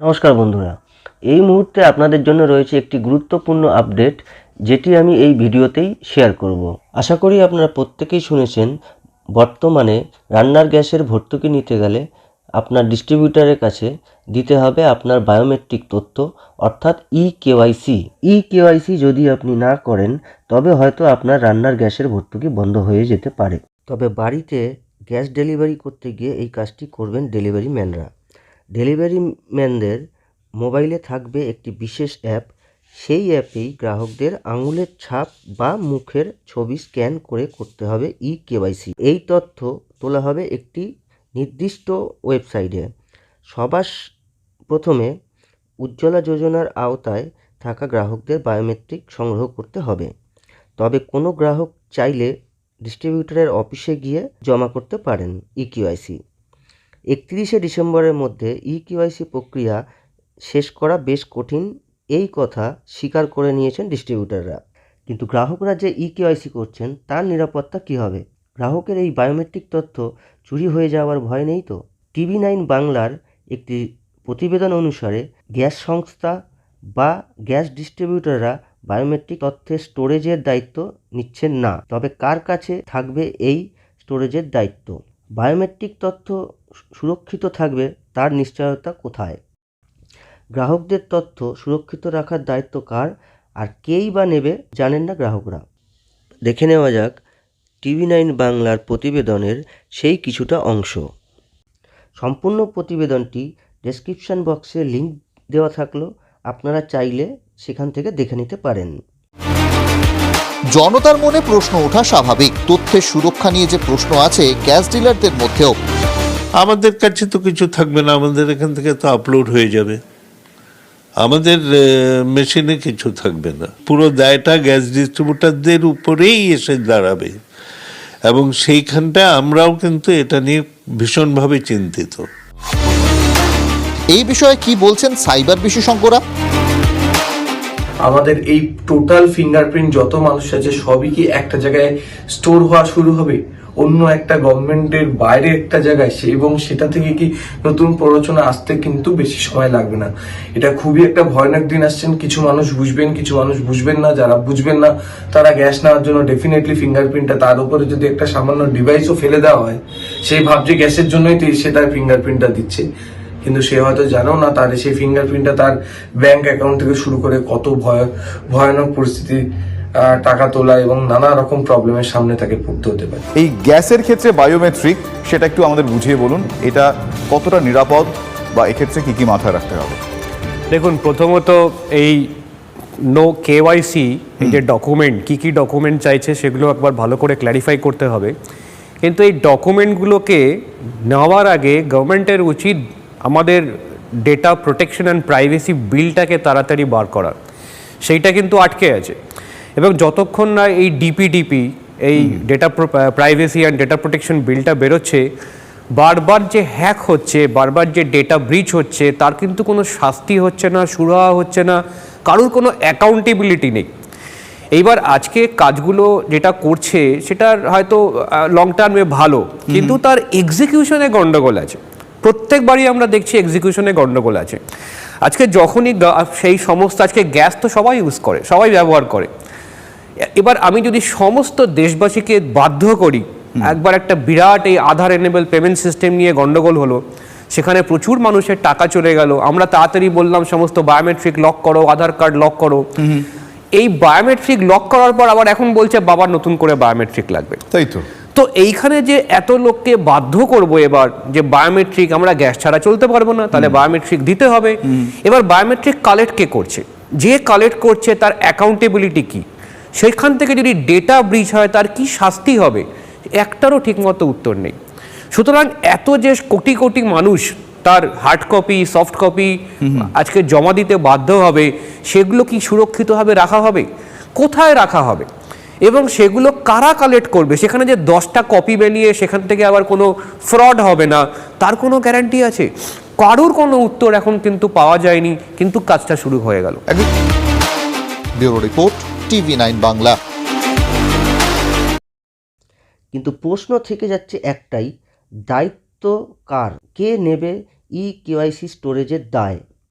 নমস্কার বন্ধুরা, এই মুহূর্তে আপনাদের জন্য রয়েছে একটি গুরুত্বপূর্ণ আপডেট, যেটি আমি এই ভিডিওতেই শেয়ার করব। আশা করি আপনারা প্রত্যেকেই শুনেছেন, বর্তমানে রান্নার গ্যাসের ভর্তুকি নিতে গেলে আপনার ডিস্ট্রিবিউটরের কাছে দিতে হবে আপনার বায়োমেট্রিক তথ্য, অর্থাৎ ই-কেওয়াইসি যদি আপনি না করেন তবে হয়তো আপনার রান্নার গ্যাসের ভর্তুকি বন্ধ হয়ে যেতে পারে। তবে বাড়িতে গ্যাস ডেলিভারি করতে গিয়ে এই কাজটি করবেন ডেলিভারি ম্যানরা। ডেলিভারি ম্যানদের মোবাইলে থাকবে একটি বিশেষ অ্যাপ। সেই অ্যাপেই গ্রাহকদের আঙুলের ছাপ বা মুখের ছবি স্ক্যান করে করতে হবে ই-কেওয়াইসি। এই তথ্য তোলা হবে একটি নির্দিষ্ট ওয়েবসাইটে। সবার প্রথমে উজ্জ্বলা যোজনার আওতায় থাকা গ্রাহকদের বায়োমেট্রিক সংগ্রহ করতে হবে। তবে কোনো গ্রাহক চাইলে ডিস্ট্রিবিউটরের অফিসে গিয়ে জমা করতে পারেন ই-কেওয়াইসি। 31শে ডিসেম্বরের মধ্যে ই-কেওয়াইসি প্রক্রিয়া শেষ করা বেশ কঠিন, এই কথা স্বীকার করে নিয়েছেন ডিস্ট্রিবিউটররা। কিন্তু গ্রাহকরা যে ই-কেওয়াইসি করছেন তার নিরাপত্তা কী হবে? গ্রাহকের এই বায়োমেট্রিক তথ্য চুরি হয়ে যাওয়ার ভয় নেই তো? TV9 বাংলার একটি প্রতিবেদন অনুসারে গ্যাস সংস্থা বা গ্যাস ডিস্ট্রিবিউটররা বায়োমেট্রিক তথ্যের স্টোরেজের দায়িত্ব নিচ্ছেন না। তবে কার কাছে থাকবে এই স্টোরেজের দায়িত্ব? বায়োমেট্রিক তথ্য সুরক্ষিত থাকবে তার নিশ্চয়তা কোথায়? গ্রাহকদের তথ্য সুরক্ষিত রাখার দায়িত্ব কার, আর কেই বা নেবে জানেন না গ্রাহকরা। দেখে নেওয়া যাক TV9 বাংলার প্রতিবেদনের সেই কিছুটা অংশ। সম্পূর্ণ প্রতিবেদনটি ডেসক্রিপশন বক্সে লিঙ্ক দেওয়া থাকলো, আপনারা চাইলে সেখান থেকে দেখে নিতে পারেন। জনতার মনে প্রশ্ন ওঠা স্বাভাবিক। তথ্যের সুরক্ষা নিয়ে যে প্রশ্ন আছে গ্যাস ডিলারদের মধ্যেও। আমাদের কাছে তো কিছু থাকবে না, আমাদের এখান থেকে তো আপলোড হয়ে যাবে, আমাদের মেশিনে কিছু থাকবে না। পুরো দায়টা গ্যাস ডিস্ট্রিবিউটারদের উপরেই এসে দাঁড়াবে, এবং সেইখানটা আমরাও কিন্তু এটা নিয়ে ভীষণভাবে চিন্তিত। এই বিষয়ে কি বলছেন সাইবার বিশেষজ্ঞরা? আমাদের এই টোটাল ফিঙ্গারপ্রিন্ট যত মানুষ আছে সবই কি একটা জায়গায় স্টোর হওয়া শুরু হবে অন্য একটা গভর্নমেন্টের বাইরে একটা জায়গায়, এবং সেটা থেকে কি নতুন প্ররোচনা আসতে কিন্তু বেশি সময় লাগবে না। এটা খুবই একটা ভয়ানক দিন আসছেন। কিছু মানুষ বুঝবেন, কিছু মানুষ বুঝবেন না। যারা বুঝবেন না তারা গ্যাস নেওয়ার জন্য ডেফিনেটলি ফিঙ্গারপ্রিন্টটা, তার উপরে যদি একটা সামান্য ডিভাইসও ফেলে দেওয়া হয়, সেই ভাবছে গ্যাসের জন্যই সে তার ফিঙ্গারপ্রিন্টটা দিচ্ছে, কিন্তু সে হয়তো জানেও না তার সেই ফিঙ্গারপ্রিন্টটা তার ব্যাংক অ্যাকাউন্ট থেকে শুরু করে কত ভয়ানক পরিস্থিতি, টাকা তোলা এবং নানা রকম প্রবলেমের সামনে তাকে পড়তে হতে পারে। এই গ্যাসের ক্ষেত্রে বায়োমেট্রিক, সেটা একটু আমাদের বুঝিয়ে বলুন, এটা কতটা নিরাপদ বা এক্ষেত্রে কি কি মাথায় রাখতে হবে? দেখুন, প্রথমত এই নো কেওয়াইসি, এই যে ডকুমেন্ট, কী ডকুমেন্ট চাইছে সেগুলো একবার ভালো করে ক্ল্যারিফাই করতে হবে। কিন্তু এই ডকুমেন্টগুলোকে নেওয়ার আগে গভর্নমেন্টের উচিত আমাদের ডেটা প্রোটেকশন অ্যান্ড প্রাইভেসি বিলটাকে তাড়াতাড়ি বার করা। সেইটা কিন্তু আটকে আছে, এবং যতক্ষণ না এই ডিপিডিপি, এই data privacy and data protection বিলটা বেরোচ্ছে, বারবার যে হ্যাক হচ্ছে, বারবার যে ডেটা ব্রিচ হচ্ছে, তার কিন্তু কোনো শাস্তি হচ্ছে না, সুরাহা হচ্ছে না, কারোর কোনো অ্যাকাউন্টেবিলিটি নেই। এইবার আজকে কাজগুলো যেটা করছে সেটার হয়তো লং টার্মে ভালো, কিন্তু তার এক্সিকিউশনে গণ্ডগোল আছে। প্রত্যেকবারই আমরা দেখছি এক্সিকিউশনে গণ্ডগোল আছে। আজকে যখনই সেই সমস্ত, আজকে গ্যাস তো সবাই ইউজ করে, সবাই ব্যবহার করে। এবার আমি যদি সমস্ত দেশবাসীকে বাধ্য করি, একবার একটা বিরাট এই আধার এনেবল পেমেন্ট সিস্টেম নিয়ে গণ্ডগোল হলো, সেখানে প্রচুর মানুষের টাকা চলে গেল। আমরা তাড়াতাড়ি বললাম সমস্ত বায়োমেট্রিক লক করো, আধার কার্ড লক করো। এই বায়োমেট্রিক লক করার পর আবার এখন বলছে বাবার নতুন করে বায়োমেট্রিক লাগবে। তাই তো। তো এইখানে যে এত লোককে বাধ্য করব এবার যে বায়োমেট্রিক, আমরা গ্যাস ছাড়া চলতে পারবো না, তাহলে বায়োমেট্রিক দিতে হবে। এবার বায়োমেট্রিক কালেক্ট কে করছে? যে কালেক্ট করছে তার অ্যাকাউন্টেবিলিটি কি? সেখান থেকে যদি ডেটা ব্রিচ হয় তার কি শাস্তি হবে? একটারও ঠিকমতো উত্তর নেই। সুতরাং এত যে কোটি কোটি মানুষ তার হার্ড কপি, সফট কপি আজকে জমা দিতে বাধ্য হবে, সেগুলো কি সুরক্ষিতভাবে রাখা হবে? কোথায় রাখা হবে? এবং সেগুলো কারা কালেক্ট করবে? সেখানে যে 10টা কপি বেরিয়ে সেখান থেকে আবার কোনো ফ্রড হবে না, তার কোনো গ্যারান্টি আছে? কারোর কোনো উত্তর এখন কিন্তু পাওয়া যায়নি, কিন্তু কাজটা শুরু হয়ে গেল। Bureau report, TV9 Bangla. কিন্তু প্রশ্ন থেকে যাচ্ছে একটাই, দায়িত্ব কার? কে নেবে ই-কেওয়াইসি স্টোরেজের দায়?